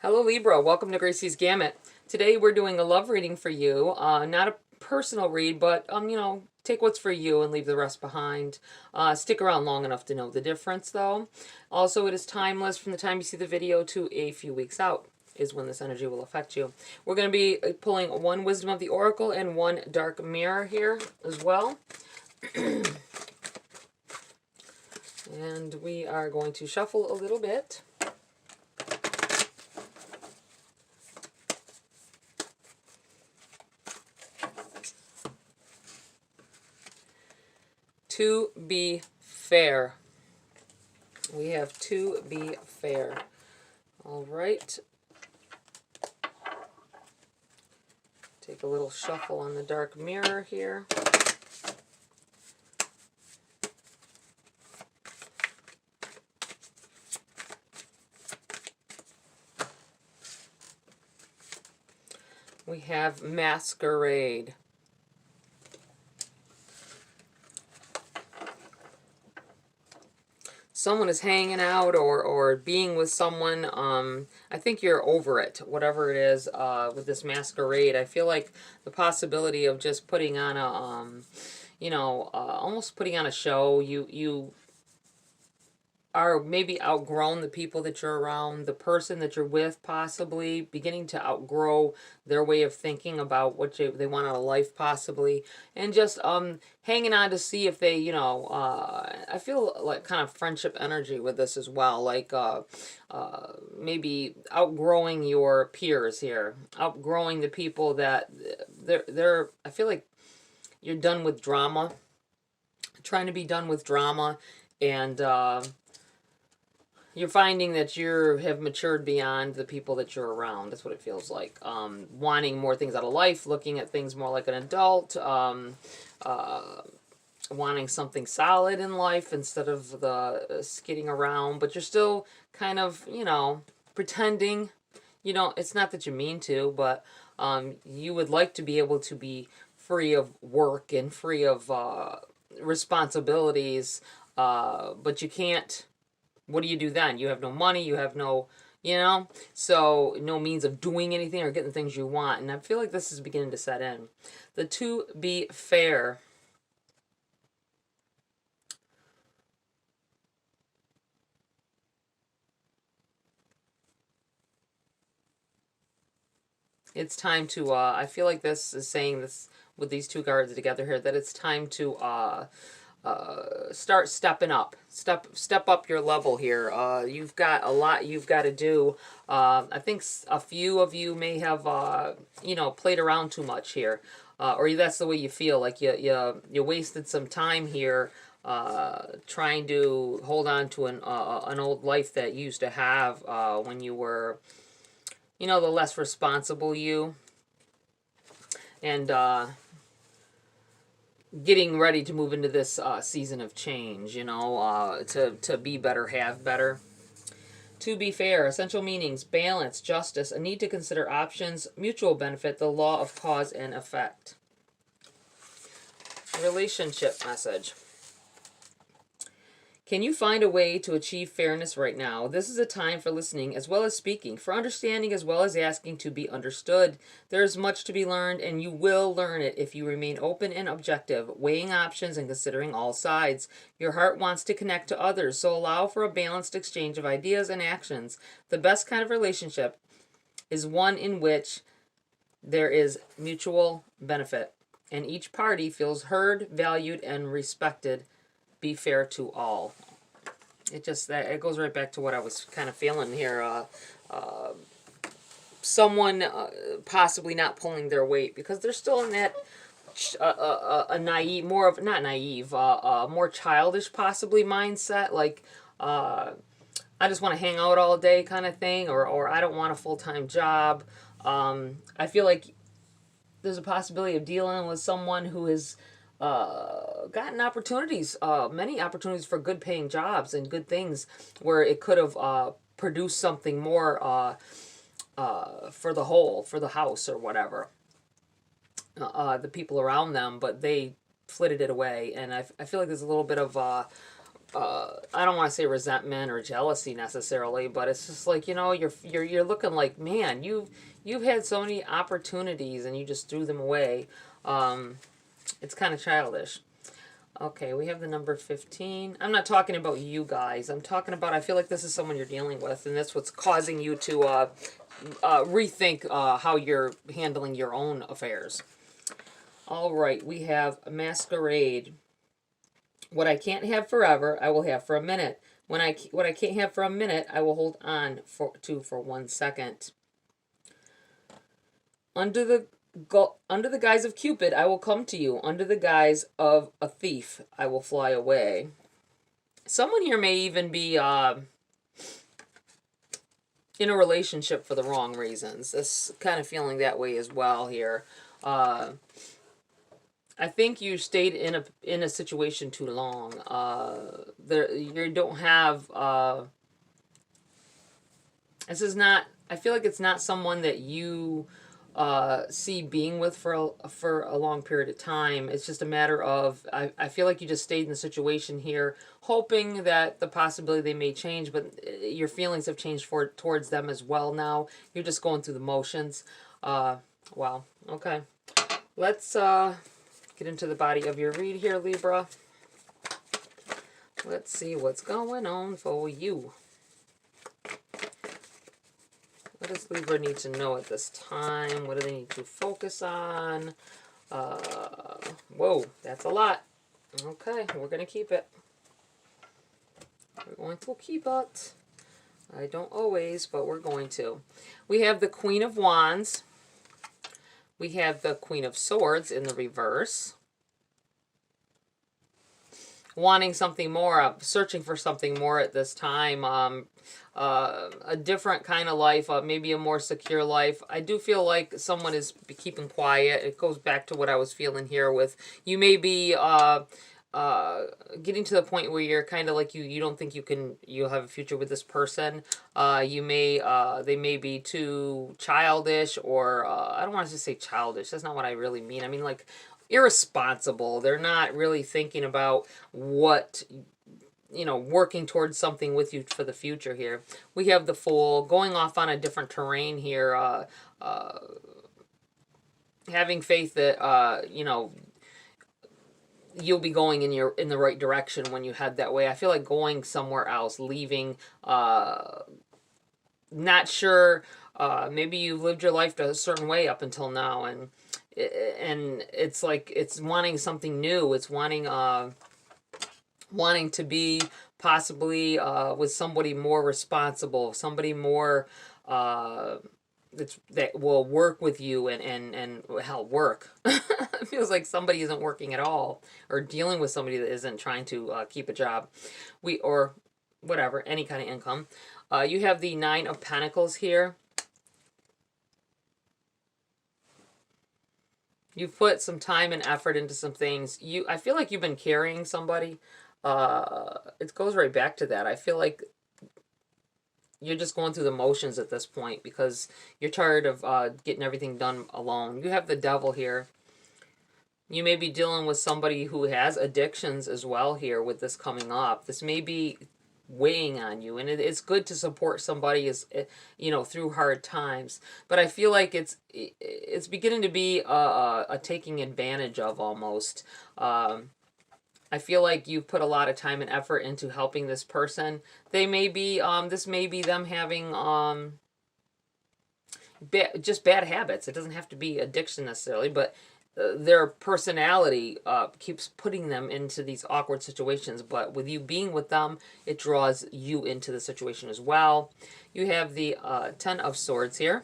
Hello Libra, welcome to GRAYCI'S Gamut. Today we're doing a love reading for you. Not a personal read, but take what's for you and leave the rest behind. Stick around long enough to know the difference though. Also, it is timeless from the time you see the video to a few weeks out is when this energy will affect you. We're going to be pulling one Wisdom of the Oracle and one Dark Mirror here as well. And we are going to shuffle a little bit. To be fair. We have to be fair. All right. Take a little shuffle on the Dark Mirror here. We have Masquerade. Someone is hanging out or being with someone. I think you're over it, whatever it is, with this masquerade. I feel like the possibility of just putting on a, almost putting on a show. You are maybe outgrown the people that you're around, the person that you're with, possibly beginning to outgrow their way of thinking about what they want out of life, possibly, and just hanging on to see if they, I feel like kind of friendship energy with this as well, like maybe outgrowing your peers here, outgrowing the people that they're I feel like you're done with drama, trying to be done with drama, and you're finding that you have matured beyond the people that you're around. That's what it feels like. Wanting more things out of life, looking at things more like an adult, wanting something solid in life instead of the skidding around. But you're still kind of, pretending. It's not that you mean to, but you would like to be able to be free of work and free of responsibilities, but you can't. What do you do then? You have no money, you have no, so no means of doing anything or getting the things you want. And I feel like this is beginning to set in. The to be fair. It's time to, I feel like this is saying this with these two cards together here, that it's time to, start stepping up. Step up your level here. You've got a lot you've got to do. I think a few of you may have played around too much here, or that's the way you feel. Like you wasted some time here, trying to hold on to an old life that you used to have when you were, the less responsible you, and getting ready to move into this season of change, to be better, have better. To be fair, essential meanings: balance, justice, a need to consider options, mutual benefit, the law of cause and effect. Relationship message. Can you find a way to achieve fairness right now? This is a time for listening as well as speaking, for understanding as well as asking to be understood. There is much to be learned, and you will learn it if you remain open and objective, weighing options and considering all sides. Your heart wants to connect to others, so allow for a balanced exchange of ideas and actions. The best kind of relationship is one in which there is mutual benefit, and each party feels heard, valued, and respected. Be fair to all. It goes right back to what I was kind of feeling here. Someone possibly not pulling their weight because they're still in that a naive, not naive, more childish possibly mindset. Like I just want to hang out all day kind of thing, or I don't want a full-time job. I feel like there's a possibility of dealing with someone who is gotten opportunities, many opportunities for good paying jobs and good things where it could have produced something more for the house or whatever, the people around them, but they flitted it away. And I feel like there's a little bit of I don't want to say resentment or jealousy necessarily, but it's just like, you know, you're looking like, man, you've had so many opportunities and you just threw them away. It's kind of childish. Okay, we have the number 15. I'm not talking about you guys. I'm talking about, I feel like this is someone you're dealing with, and that's what's causing you to rethink how you're handling your own affairs. All right, we have a masquerade. What I can't have forever, I will have for a minute. What I can't have for a minute, I will hold on for 1 second. Under the guise of Cupid, I will come to you. Under the guise of a thief, I will fly away. Someone here may even be in a relationship for the wrong reasons. This kind of feeling that way as well here. I think you stayed in a situation too long. You don't have. This is not. I feel like it's not someone that you see being with for a long period of time. It's just a matter of. I feel like you just stayed in the situation here, hoping that the possibility they may change, but your feelings have changed towards them as well. Now you're just going through the motions. Wow. Okay. Let's get into the body of your read here, Libra. Let's see what's going on for you. What does Libra need to know at this time? What do they need to focus on? Whoa, that's a lot. Okay, we're going to keep it. We're going to keep it. I don't always, but we're going to. We have the Queen of Wands. We have the Queen of Swords in the reverse. Wanting something more, searching for something more at this time. A different kind of life, maybe a more secure life. I do feel like someone is keeping quiet. It goes back to what I was feeling here with, you may be getting to the point where you're kind of like you don't think you'll have a future with this person. They may be too childish, or I don't want to just say childish. That's not what I really mean. I mean like irresponsible. They're not really thinking about what, you know, working towards something with you for the future here. We have the Fool going off on a different terrain here, having faith that you know, you'll be going in the right direction when you head that way. I feel like going somewhere else, leaving, not sure, maybe you've lived your life a certain way up until now, and it's like it's wanting something new. It's wanting to be possibly with somebody more responsible, somebody more that will work with you and hell, work. It feels like somebody isn't working at all, or dealing with somebody that isn't trying to keep a job, or whatever, any kind of income. You have the Nine of Pentacles here. You've put some time and effort into some things. I feel like you've been carrying somebody. It goes right back to that. I feel like you're just going through the motions at this point because you're tired of getting everything done alone. You have the Devil here. You may be dealing with somebody who has addictions as well here with this coming up. This may be weighing on you, and it's good to support somebody, as you know, through hard times, but I feel like it's beginning to be a taking advantage of almost. I feel like you've put a lot of time and effort into helping this person. They may be this may be them having just bad habits. It doesn't have to be addiction necessarily, but their personality keeps putting them into these awkward situations, but with you being with them, it draws you into the situation as well. You have the Ten of Swords here.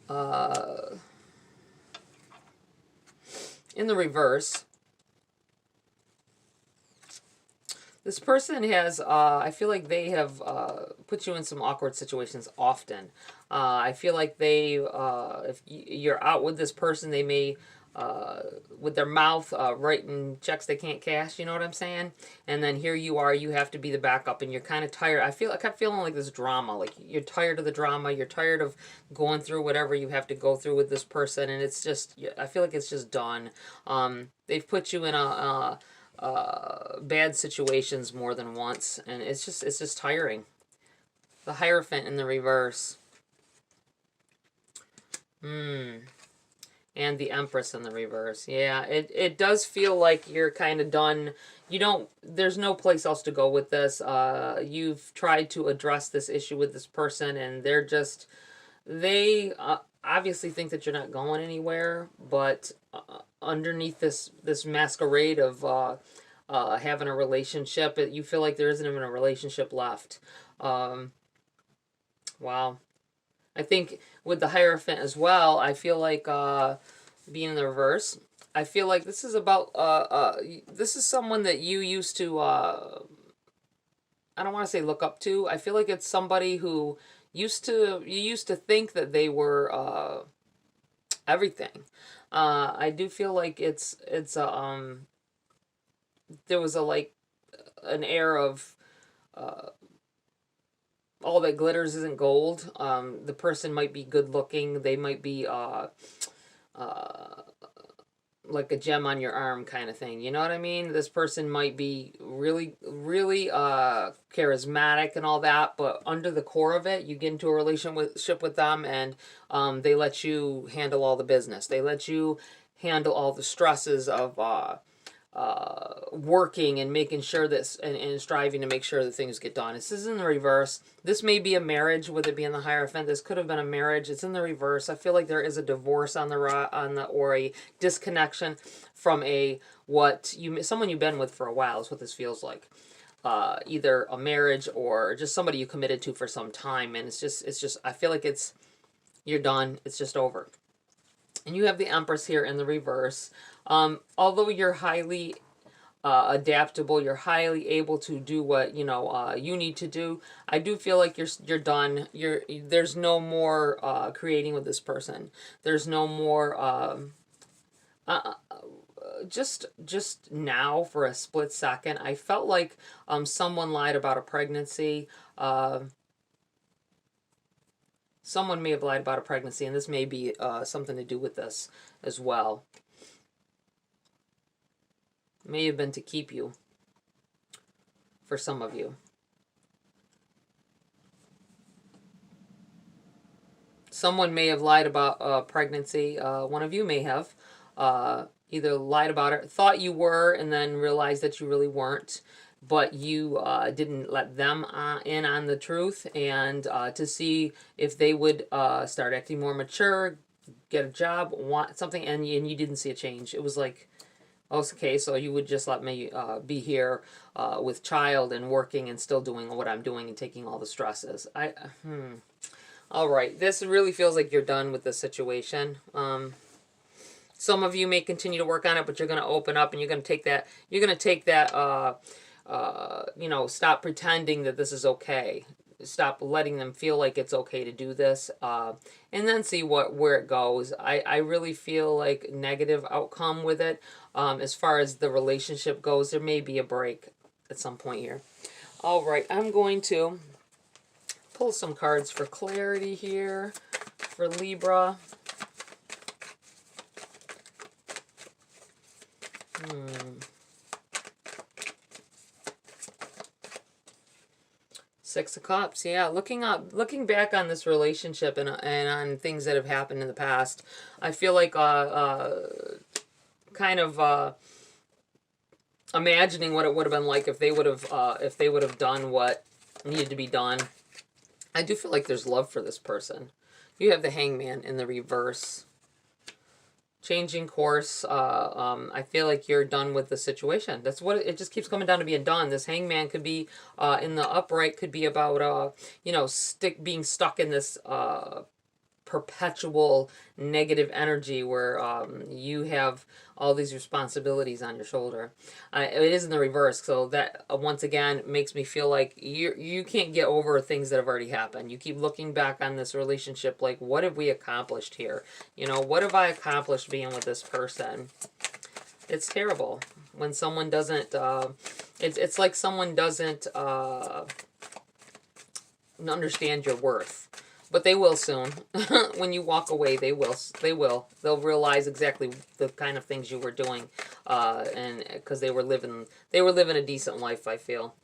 In the reverse, this person has, I feel like they have put you in some awkward situations often. I feel like they, if you're out with this person, they may, with their mouth, writing checks they can't cash, you know what I'm saying? And then here you are, you have to be the backup, and you're kind of tired. I kept feeling like this drama, like you're tired of the drama, you're tired of going through whatever you have to go through with this person, and it's just, I feel like it's just done. They've put you in bad situations more than once, and it's just tiring. The Hierophant in the reverse. And the Empress in the reverse. Yeah, it does feel like you're kind of done. You don't, there's no place else to go with this. You've tried to address this issue with this person, and they're just, they obviously think that you're not going anywhere, but underneath this masquerade of having a relationship, you feel like there isn't even a relationship left. Wow. I think with the Hierophant as well, I feel like being in the reverse, I feel like this is about this is someone that you used to I don't want to say look up to. I feel like it's somebody who you used to think that they were everything. I do feel like it's there was a like an air of all that glitters isn't gold. The person might be good looking. They might be like a gem on your arm kind of thing. You know what I mean? This person might be really, really charismatic and all that, but under the core of it, you get into a relationship with them, and they let you handle all the business. They let you handle all the stresses of working and making sure that and striving to make sure that things get done. This is in the reverse. This may be a marriage with it being the Hierophant. This could have been a marriage. It's in the reverse. I feel like there is a divorce on the or a disconnection from someone you've been with for a while is what this feels like. Either a marriage or just somebody you committed to for some time, and it's just I feel like you're done. It's just over. And you have the Empress here in the reverse. Although you're highly adaptable, you're highly able to do what you need to do. I do feel like you're done. There's no more creating with this person. There's no more. Just now for a split second, I felt like someone lied about a pregnancy. Someone may have lied about a pregnancy, and this may be something to do with this as well. May have been to keep you for some of you. Someone may have lied about pregnancy. One of you may have either lied about it, thought you were, and then realized that you really weren't. But you didn't let them in on the truth, and to see if they would start acting more mature, get a job, want something, and you didn't see a change. It was like, okay, so you would just let me be here with child and working and still doing what I'm doing and taking all the stresses. All right, this really feels like you're done with the situation. Some of you may continue to work on it, but you're going to open up and you're going to take that. You're going to take that. Stop pretending that this is okay. Stop letting them feel like it's okay to do this, and then see where it goes. I really feel like negative outcome with it. As far as the relationship goes, there may be a break at some point here. All right, I'm going to pull some cards for clarity here for Libra. Six of Cups, yeah. Looking back on this relationship and on things that have happened in the past, I feel like kind of imagining what it would have been like if they would have done what needed to be done. I do feel like there's love for this person. You have the Hangman in the reverse. Changing course. I feel like you're done with the situation. That's what it just keeps coming down to being done. This Hangman could be in the upright, could be about being stuck in this perpetual negative energy where you have all these responsibilities on your shoulder. It is in the reverse, so that once again makes me feel like you can't get over things that have already happened. You keep looking back on this relationship like, what have we accomplished here? What have I accomplished being with this person? It's terrible when someone doesn't it's like someone doesn't understand your worth. But they will soon. When you walk away, they will. They will. They'll realize exactly the kind of things you were doing, and because they were living a decent life. I feel.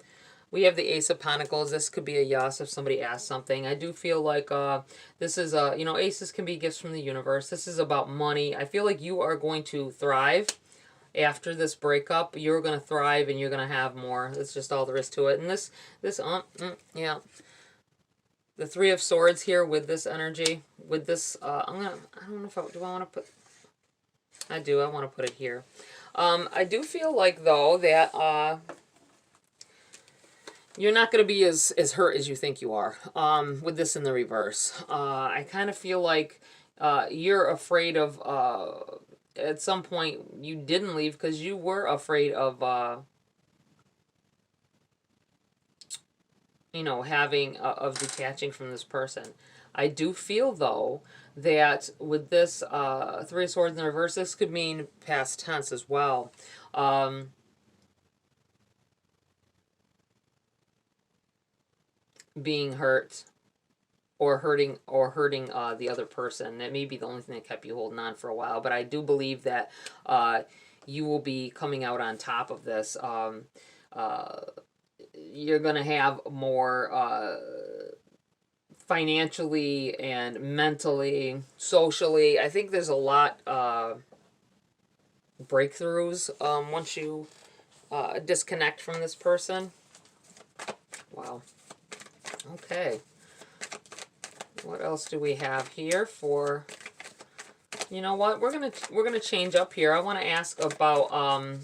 We have the Ace of Pentacles. This could be a yes if somebody asks something. I do feel like this is you know, aces can be gifts from the universe. This is about money. I feel like you are going to thrive after this breakup. You're going to thrive and you're going to have more. That's just all there is to it. And yeah. The Three of Swords here with this energy, with this, I don't know if do I want to put, I do, I want to put it here. I do feel like, though, that you're not going to be as hurt as you think you are with this in the reverse. I kind of feel like you're afraid of, at some point, you didn't leave because you were afraid of, you know, of detaching from this person. I do feel, though, that with this Three of Swords in reverse, this could mean past tense as well. Being hurt or hurting the other person. That may be the only thing that kept you holding on for a while, but I do believe that you will be coming out on top of this. You're going to have more financially and mentally, socially. I think there's a lot breakthroughs once you disconnect from this person. Wow. Okay. What else do we have here for... You know what? We're gonna change up here. I want to ask about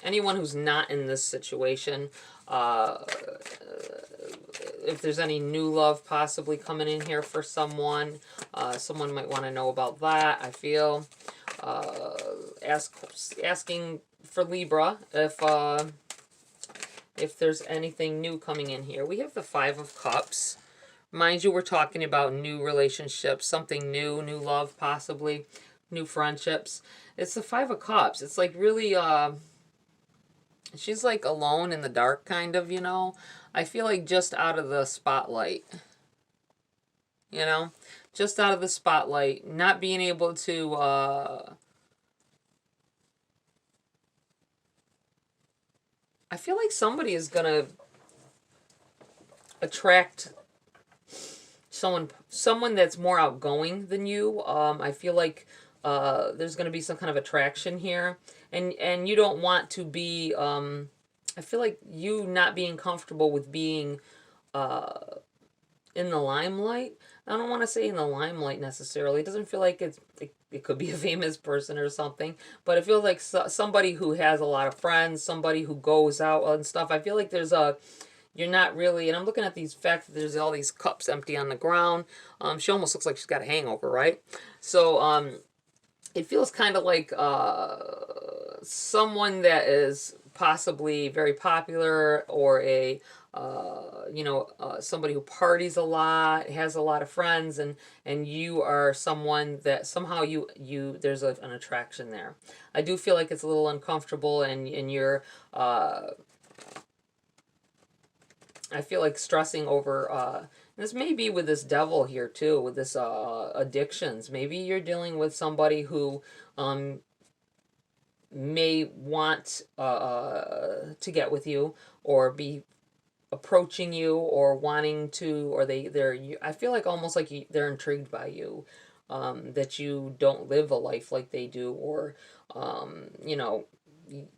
anyone who's not in this situation. If there's any new love possibly coming in here for someone. Someone might want to know about that, I feel. Asking for Libra if there's anything new coming in here. We have the Five of Cups. Mind you, we're talking about new relationships, something new, new love possibly, new friendships. It's the Five of Cups. It's like really, she's like alone in the dark kind of, you know. I feel like just out of the spotlight, you know. Just out of the spotlight, not being able to, I feel like somebody is going to attract someone that's more outgoing than you. I feel like there's going to be some kind of attraction here, and you don't want to be. I feel like you not being comfortable with being in the limelight. I don't want to say in the limelight necessarily. It doesn't feel like it could be a famous person or something, but it feels like somebody who has a lot of friends, somebody who goes out and stuff. I feel like there's you're not really, and I'm looking at these facts, there's all these cups empty on the ground. She almost looks like she's got a hangover, right? So it feels kind of like someone that is possibly very popular, or a somebody who parties a lot, has a lot of friends, and you are someone that somehow you there's an attraction there. I do feel like it's a little uncomfortable, and you're I feel like stressing over this may be with this devil here too, with this addictions. Maybe you're dealing with somebody who may want to get with you, or be approaching you, or wanting to, or they're I feel like almost like they're intrigued by you, that you don't live a life like they do, or you know,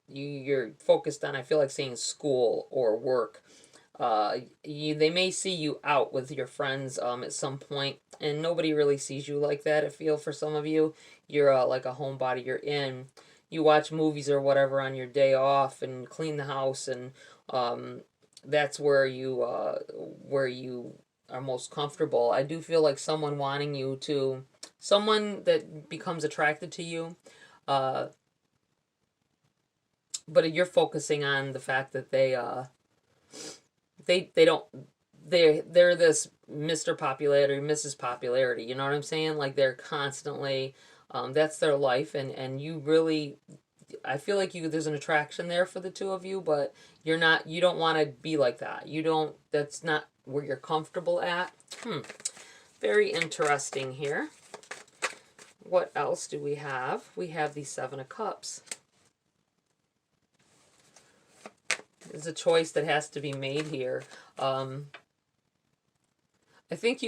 you're focused on, I feel like saying school or work. They may see you out with your friends at some point, and nobody really sees you like that. I feel for some of you, you're like a homebody. You're in, you watch movies or whatever on your day off, and clean the house, and that's where you are most comfortable. I do feel like someone wanting you to, someone that becomes attracted to you, but you're focusing on the fact that they don't, they're this Mr. Popularity, Mrs. Popularity, you know what I'm saying? Like they're constantly, that's their life, and you really, I feel like there's an attraction there for the two of you, but you don't want to be like that. That's not where you're comfortable at. Very interesting here. What else do we have? We have the Seven of Cups. There's a choice that has to be made here. I think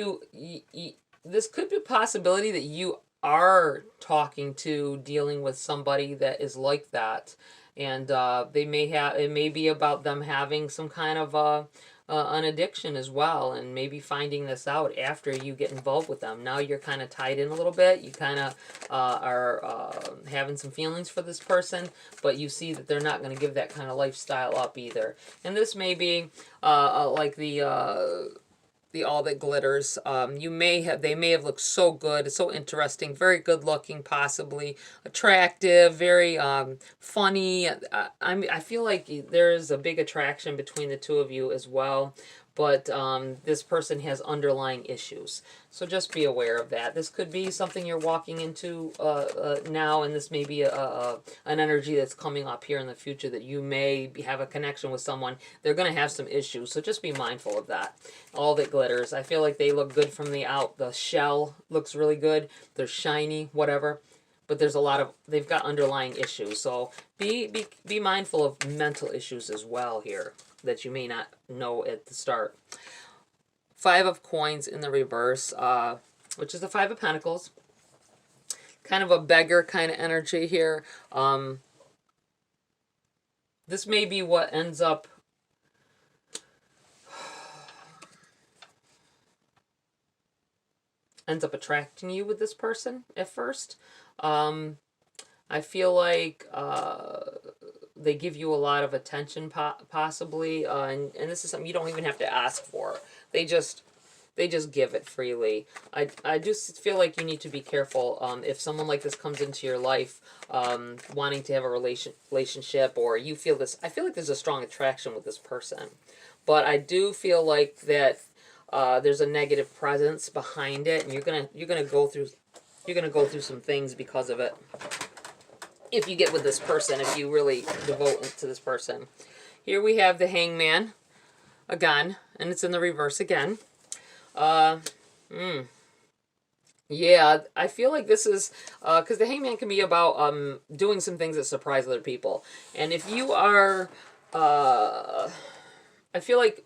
this could be a possibility that you are talking to, dealing with somebody that is like that. And they may have, it may be about them having some kind of an addiction as well, and maybe finding this out after you get involved with them. Now you're kind of tied in a little bit. You kind of are having some feelings for this person, but you see that they're not going to give that kind of lifestyle up either. And this may be like the All That Glitters. They may have looked so good, so interesting, very good looking, possibly attractive, very funny. I feel like there is a big attraction between the two of you as well, but this person has underlying issues. So just be aware of that. This could be something you're walking into now, and this may be an energy that's coming up here in the future that you may have a connection with someone. They're going to have some issues, so just be mindful of that. All That Glitters. I feel like they look good from the out. The shell looks really good. They're shiny, whatever. But there's a lot of, they've got underlying issues. So be mindful of mental issues as well here that you may not know at the start. Five of Coins in the reverse, which is the Five of Pentacles. Kind of a beggar kind of energy here. This may be what ends up attracting you with this person at first. I feel like they give you a lot of attention, possibly, and this is something you don't even have to ask for. They just give it freely. I just feel like you need to be careful if someone like this comes into your life, wanting to have a relationship, or you feel this. I feel like there's a strong attraction with this person, but I do feel like that there's a negative presence behind it, and you're gonna go through some things because of it. If you get with this person, if you really devote to this person. Here we have the Hangman again, and it's in the reverse again. Yeah, I feel like this is, because the Hangman can be about doing some things that surprise other people. And if you are, I feel like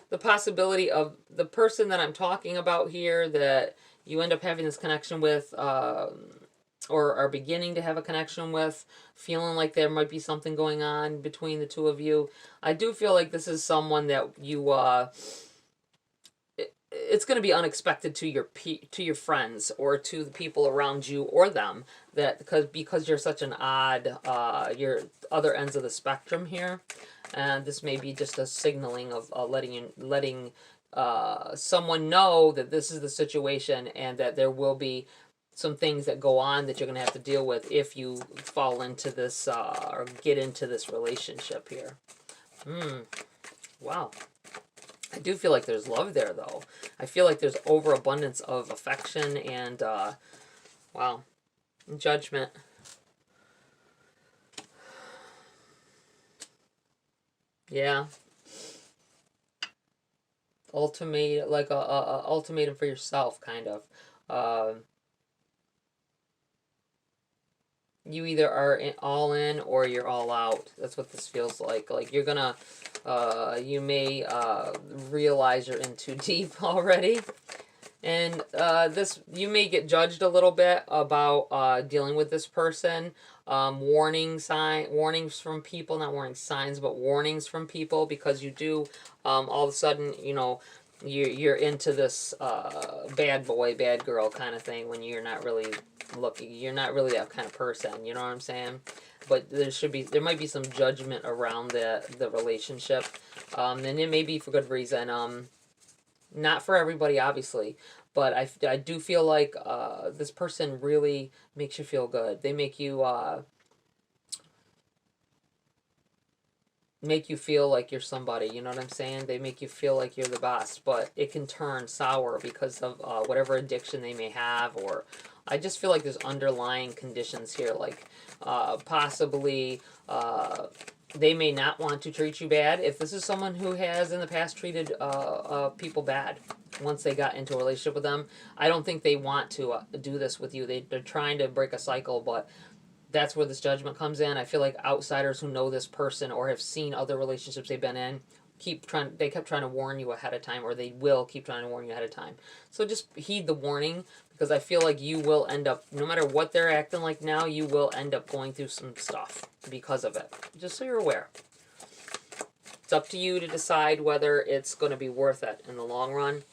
the possibility of the person that I'm talking about here that you end up having this connection with, or are beginning to have a connection with, feeling like there might be something going on between the two of you. I do feel like this is someone that you, it's going to be unexpected to your friends or to the people around you or them, that because you're such an odd, you're other ends of the spectrum here, and this may be just a signaling of letting someone know that this is the situation, and that there will be some things that go on that you're going to have to deal with if you fall into this or get into this relationship here. Wow. I do feel like there's love there, though. I feel like there's overabundance of affection and, wow, Judgment. Yeah. Ultimate, like a ultimatum for yourself, kind of. You either are all in or you're all out. That's what this feels like. Like you're gonna, you may realize you're in too deep already. And you may get judged a little bit about dealing with this person. Warnings from people, not warning signs, but warnings from people, because you do, all of a sudden, you're into this bad boy, bad girl kind of thing when you're not really looking. You're not really that kind of person. You know what I'm saying? But there might be some judgment around the relationship, and it may be for good reason. Not for everybody, obviously, but I do feel like this person really makes you feel good. They make you feel like you're somebody, you know what I'm saying? They make you feel like you're the best, but it can turn sour because of whatever addiction they may have, or I just feel like there's underlying conditions here, like possibly they may not want to treat you bad. If this is someone who has in the past treated people bad once they got into a relationship with them, I don't think they want to do this with you. They're trying to break a cycle, but that's where this judgment comes in. I feel like outsiders who know this person or have seen other relationships they've been in they kept trying to warn you ahead of time, or they will keep trying to warn you ahead of time. So just heed the warning, because I feel like you will end up, no matter what they're acting like now, you will end up going through some stuff because of it. Just so you're aware. It's up to you to decide whether it's going to be worth it in the long run.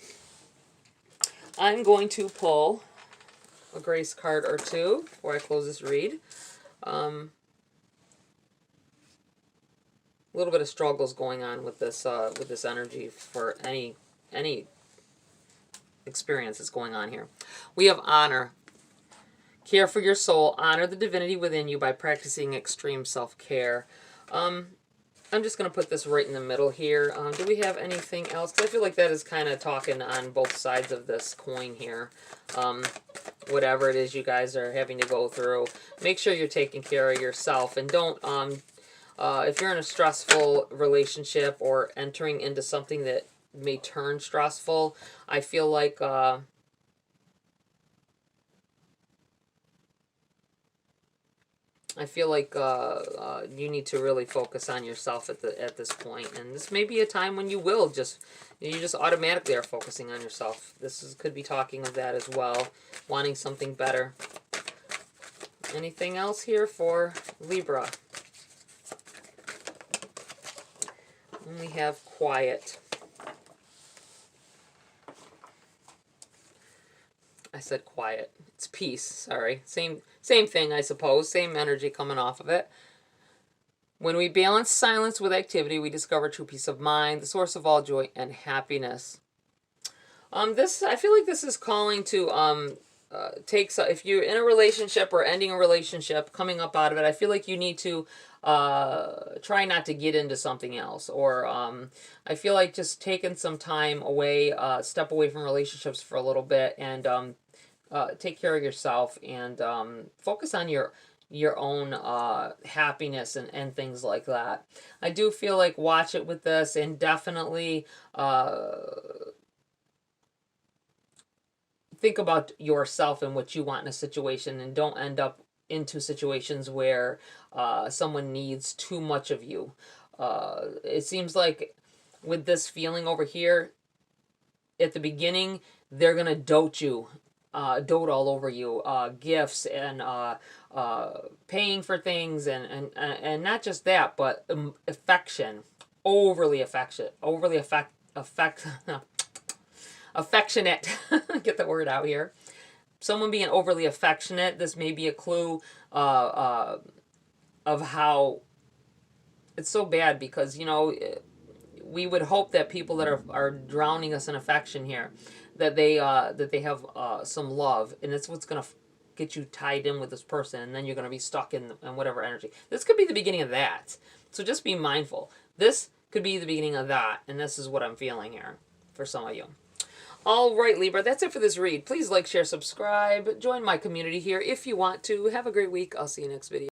I'm going to pull a grace card or two before I close this read. A little bit of struggles going on with this energy for any experience that's going on here. We have honor. Care for your soul. Honor the divinity within you by practicing extreme self-care. I'm just going to put this right in the middle here. Do we have anything else? Because I feel like that is kind of talking on both sides of this coin here. Whatever it is you guys are having to go through, make sure you're taking care of yourself, and don't if you're in a stressful relationship or entering into something that may turn stressful, I feel like you need to really focus on yourself at this point. And this may be a time when you just automatically are focusing on yourself. Could be talking of that as well, wanting something better. Anything else here for Libra? And we have quiet. I said quiet. It's peace. Sorry. Same thing, I suppose. Same energy coming off of it. When we balance silence with activity, we discover true peace of mind, the source of all joy and happiness. I feel like this is calling to if you're in a relationship or ending a relationship, coming up out of it, I feel like you need to try not to get into something else, or I feel like just taking some time away, step away from relationships for a little bit, and take care of yourself, and focus on your own happiness and things like that. I do feel like watch it with this, and definitely think about yourself and what you want in a situation, and don't end up into situations where someone needs too much of you. It seems like with this feeling over here, at the beginning, they're going to dote all over you, gifts and paying for things, and not just that, but affection, affectionate. Get the word out here. Someone being overly affectionate. This may be a clue of how it's so bad, because we would hope that people that are drowning us in affection here, that they have some love, and it's what's going to get you tied in with this person, and then you're going to be stuck in whatever energy. This could be the beginning of that. So just be mindful. This could be the beginning of that, and this is what I'm feeling here for some of you. All right, Libra, that's it for this read. Please like, share, subscribe. Join my community here if you want to. Have a great week. I'll see you next video.